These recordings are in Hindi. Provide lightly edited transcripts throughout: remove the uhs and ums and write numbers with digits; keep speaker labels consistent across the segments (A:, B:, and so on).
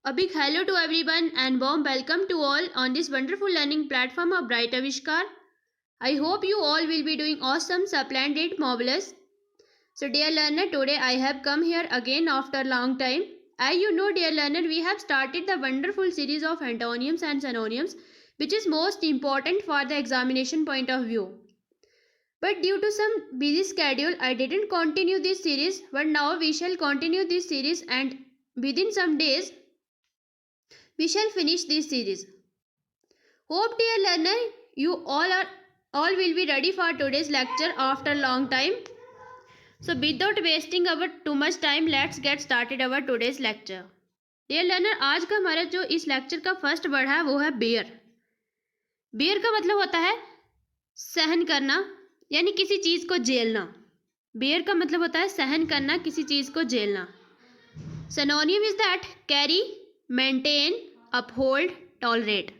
A: A big hello to everyone and warm welcome to all on this wonderful learning platform of Bright Avishkar. I hope you all will be doing awesome, splendid, marvelous. So dear learner, today I have come here again after a long time. As you know dear learner, we have started the wonderful series of antonyms and synonyms which is most important for the examination point of view. But due to some busy schedule, I didn't continue this series, but now we shall continue this series and within some days we shall finish this series. Hope dear learner, you all will be ready for today's lecture after a long time. So without wasting our too much time, let's get started our today's lecture. Dear learner, आज का हमारा जो इस लेक्चर का फर्स्ट वर्ड है वो है बेयर. बेयर का मतलब होता है सहन करना यानी किसी चीज को झेलना. बेयर का मतलब होता है सहन करना, किसी चीज को झेलना. Synonym is that carry, maintain, uphold, tolerate.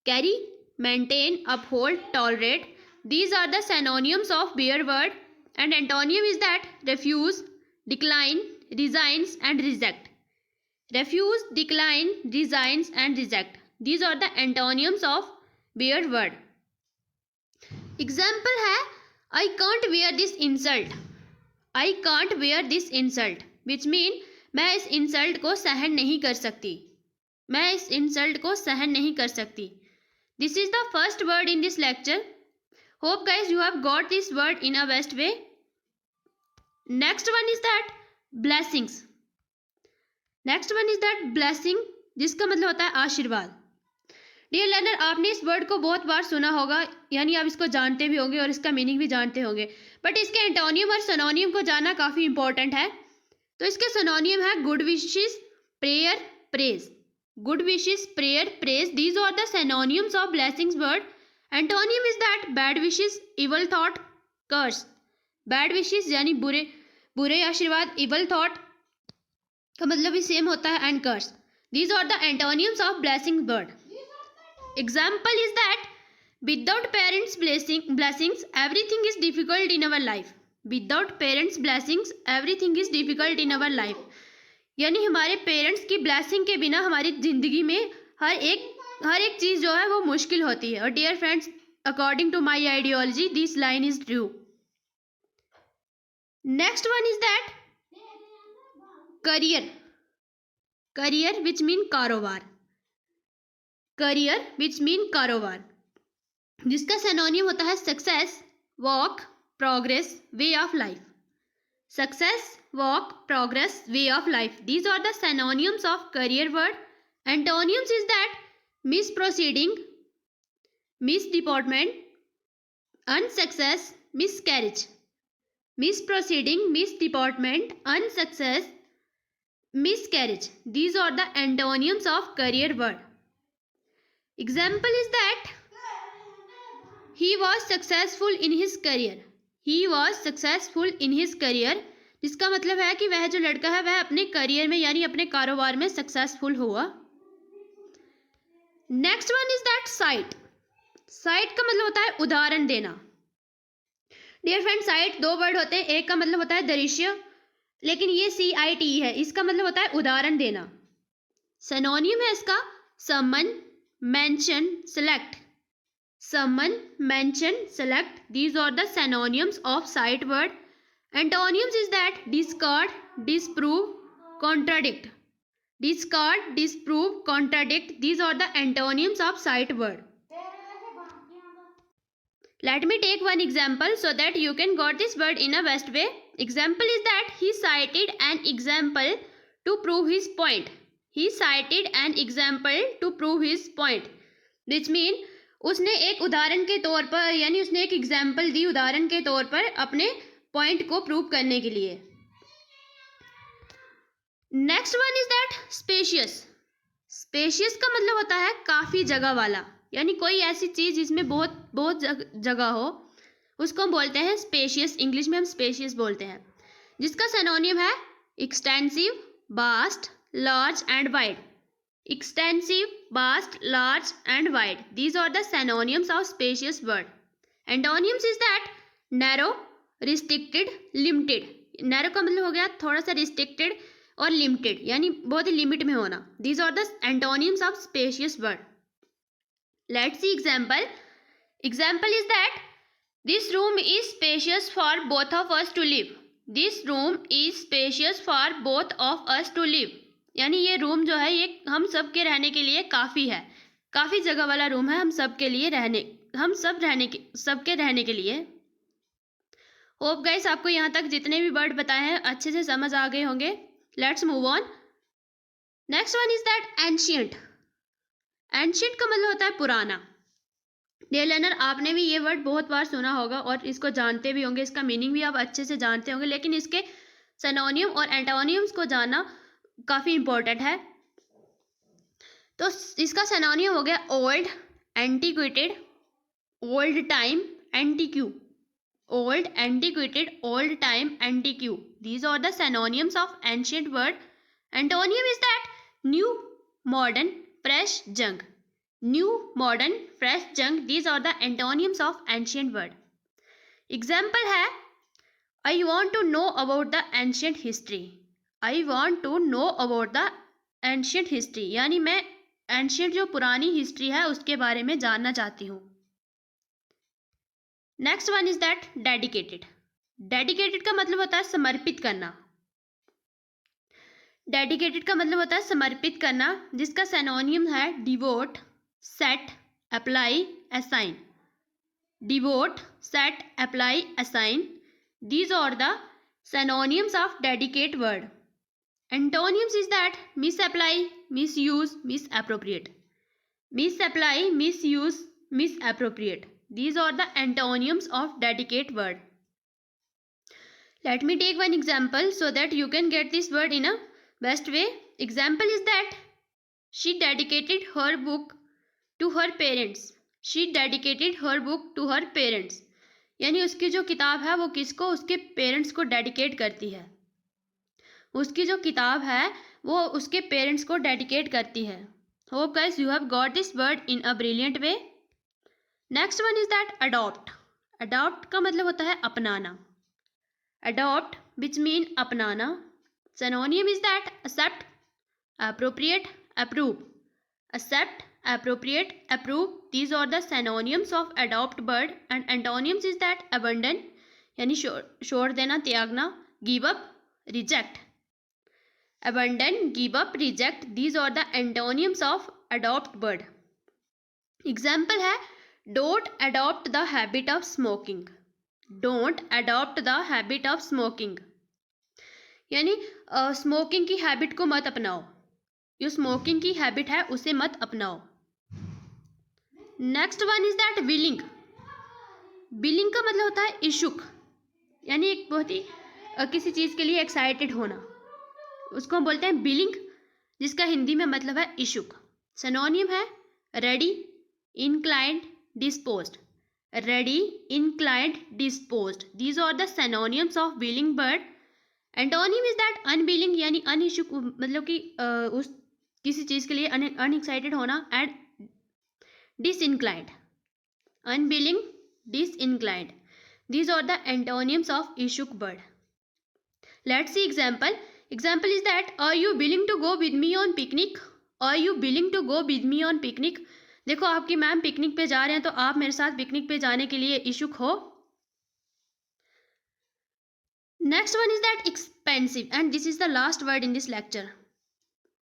A: Carry, maintain, uphold, tolerate. These are the synonyms of bear word. And antonym is that refuse, decline, resigns and reject. Refuse, decline, resigns and reject. These are the antonyms of bear word. Example है I can't wear this insult. I can't wear this insult. Which mean मैं इस इंसल्ट को सहन नहीं कर सकती. मैं इस इंसल्ट को सहन नहीं कर सकती. This is the first word in this lecture. Hope guys you have got this word in a best way. Next one is that blessings. Next one is that blessing जिसका मतलब होता है आशीर्वाद. डियर लर्नर, आपने इस वर्ड को बहुत बार सुना होगा यानी आप इसको जानते भी होंगे और इसका मीनिंग भी जानते होंगे. बट इसके एंटोनियम और सिनोनियम को जानना काफ़ी इंपॉर्टेंट है. तो इसके सिनोनियम है good wishes, prayer, praise. Good wishes, prayer, praise. These are the synonyms of blessings word. Antonym is that bad wishes, evil thought, curse. Bad wishes यानी बुरे आशीर्वाद, इवल थॉट का मतलब भी सेम होता है and curse. These are the antonyms of blessing word. Example is that without parents blessings everything is difficult in our life. Without parents blessings everything is difficult in our life. यानी हमारे पेरेंट्स की ब्लेसिंग के बिना हमारी ज़िंदगी में हर एक चीज़ जो है वो मुश्किल होती है. और dear friends, according to my ideology this line is true. Next one is that career. Career which mean कारोबार. करियर विच मीन कारोबार जिसका सिनोनियम होता है success, walk, progress, way of life. Success, walk, progress, way of life. These are the synonyms of career word. Antonyms is that misproceeding, misdeportment, unsuccess, miscarriage. Misproceeding, misdeportment, unsuccess, miscarriage. These are the antonyms of career word. Example is that he was successful in his career. He was successful in his career जिसका मतलब है कि वह जो लड़का है वह अपने करियर में यानी अपने कारोबार में सक्सेसफुल हुआ. Next one is that site. Site का मतलब होता है उदाहरण देना. डियर फ्रेंड, साइट दो वर्ड होते हैं. एक का मतलब होता है दृश्य, लेकिन ये CIT है. इसका मतलब होता है उदाहरण देना. सिनोनियम है इसका summon, mention, select. Summon, mention, select. These are the synonyms of sight word. Antonyms is that discard, disprove, contradict. Discard, disprove, contradict. These are the antonyms of sight word. Let me take one example so that you can got this word in a best way. Example is that he cited an example to prove his point. He cited an example to prove his point. Which means उसने एक उदाहरण के तौर पर यानी उसने एक एग्जाम्पल दी उदाहरण के तौर पर अपने पॉइंट को प्रूव करने के लिए. Next one is that spacious. Spacious का मतलब होता है काफ़ी जगह वाला यानी कोई ऐसी चीज़ जिसमें बहुत जगह हो उसको हम बोलते हैं स्पेशियस. इंग्लिश में हम स्पेशियस बोलते हैं. जिसका सिनोनियम है extensive, vast, large and wide. Extensive, vast, large and wide. These are the synonyms of spacious word. Antonyms is that narrow, restricted, limited. Narrow का मतलब हो गया थोड़ा सा restricted, और लिमिटेड यानी बहुत ही लिमिट में होना। These are the antonyms of spacious word. Let's see example. Example is that this room is spacious for both of us to live. This room is spacious for both of us to live, यानी ये रूम जो है ये हम सब के रहने के लिए काफ़ी है, काफ़ी जगह वाला रूम है हम सब के लिए सबके रहने के लिए। होप गाइस आपको यहाँ तक जितने भी वर्ड बताए हैं अच्छे से समझ आ गए होंगे। Let's move on. Next one is that ancient. Ancient का मतलब होता है पुराना। डियर लर्नर, आपने भी ये वर्ड बहुत बार सुना होगा और इसको जानते भी होंगे, इसका मीनिंग भी आप अच्छे से जानते होंगे, लेकिन इसके सिनोनियम और एंटोनियम्स को जानना काफ़ी इंपॉर्टेंट है। तो इसका सिनोनियम हो गया old, antiquated, old time, antique. Old, antiquated, old time, antique. These are the synonyms of ancient word. Antonym is that new, modern, fresh, young. New, modern, fresh, young. These are the antonyms of ancient word. Example है I want to know about the ancient history. I want to know about the ancient history. यानी मैं ancient जो पुरानी हिस्ट्री है उसके बारे में जानना चाहती हूँ। Next one is that dedicated. Dedicated का मतलब होता है समर्पित करना। डेडिकेटेड का मतलब होता है समर्पित करना, जिसका सिनोनियम है devote, set, apply, assign. Devote, set, apply, assign. These are the synonyms of dedicate word. Antonyms is that misapply, misuse, misappropriate. Misapply, misuse, misappropriate. These are the antonyms of dedicate word. Let me take one example so that you can get this word in a best way. Example is that she dedicated her book to her parents. She dedicated her book to her parents. यानी उसकी जो किताब है वो किसको, उसके पेरेंट्स को डेडिकेट करती है। उसकी जो किताब है वो उसके पेरेंट्स को डेडिकेट करती है। Hope guys you have got this word in a brilliant way. Next one is that adopt. Adopt का मतलब होता है अपनाना। अडॉप्ट विच मीन अपनाना। Synonym is that accept, appropriate, approve. Accept, appropriate, approve. These are the synonyms of adopt word. And antonyms is that abandon यानी छोड़ देना, त्यागना, give up, reject. Abandon, give up, reject. These are the antonyms of adopt word. Example है Don't adopt the habit of smoking. Don't adopt the habit of smoking. यानी स्मोकिंग की हैबिट को मत अपनाओ। जो स्मोकिंग की हैबिट है उसे मत अपनाओ। Next one is that willing. Willing का मतलब होता है इच्छुक, यानी एक बहुत ही किसी चीज़ के लिए एक्साइटेड होना, उसको हम बोलते हैं विलिंग, जिसका हिंदी में मतलब है इच्छुक। सिनोनियम है ready, inclined, disposed. Ready, inclined, disposed. These are the synonyms of willing word. Antonym is that unwilling यानी अनिच्छुक, मतलब कि उस किसी चीज़ के लिए अनएक्साइटेड होना, and disinclined. Unwilling, disinclined. These are the antonyms of इच्छुक word. Let's see example. Example is that are you willing to go with me on picnic? Are you willing to go with me on picnic? देखो आपकी मैम पिकनिक पे जा रहे हैं तो आप मेरे साथ पिकनिक पे जाने के लिए इच्छुक हो। Next one is that expensive, and this is the last word in this lecture.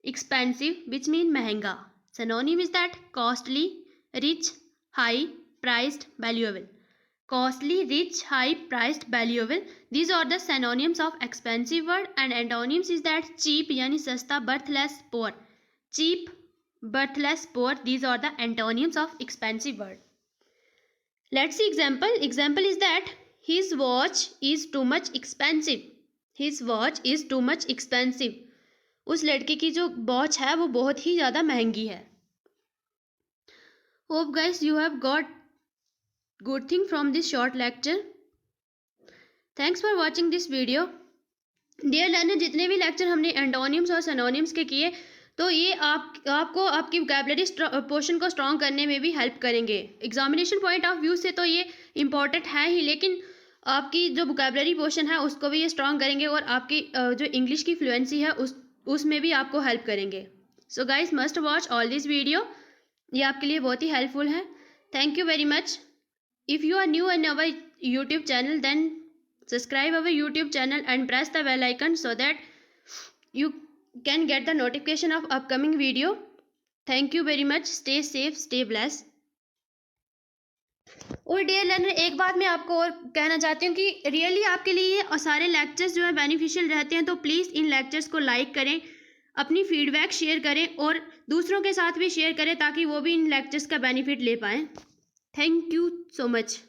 A: Expensive which mean महंगा। Synonym is that costly, rich, high, priced, valuable. Costly, rich, high, priced, valuable. These are the synonyms of expensive word. And antonyms is that cheap यानी सस्ता, birthless, poor. Cheap, birthless, poor. These are the antonyms of expensive word. Let's see example. Example is that his watch is too much expensive. His watch is too much expensive. उस लड़के की जो वॉच है वो बहुत ही ज़्यादा महंगी है। Hope guys you have got good thing from this short lecture. Thanks for watching this video. Dear learner, जितने भी लेक्चर हमने एंटोनिम्स और सिनोनिम्स के किए तो ये आपको आपकी वोकैबुलरी पोर्शन को स्ट्रॉन्ग करने में भी हेल्प करेंगे। एग्जामिनेशन पॉइंट ऑफ व्यू से तो ये इम्पॉर्टेंट है ही, लेकिन आपकी जो वोकैबुलरी पोर्शन है उसको भी ये स्ट्रॉन्ग करेंगे और आपकी जो इंग्लिश की फ्लुएंसी है उसमें भी आपको हेल्प करेंगे। So guys must watch all this video, ये आपके लिए बहुत ही हेल्पफुल है। Thank you very much. If you are new in our YouTube channel then subscribe our YouTube channel and press the bell icon so that you can get the notification of upcoming video. Thank you very much. Stay safe, stay blessed. और डियर लर्नर, एक बात मैं आपको और कहना चाहती हूँ कि रियली आपके लिए ये सारे लेक्चर्स जो है बेनिफिशियल रहते हैं, तो प्लीज़ इन लेक्चर्स को लाइक करें, अपनी फीडबैक शेयर करें और दूसरों के साथ भी शेयर करें ताकि वो भी इन लेक्चर्स का बेनिफिट ले पाएँ। Thank you so much.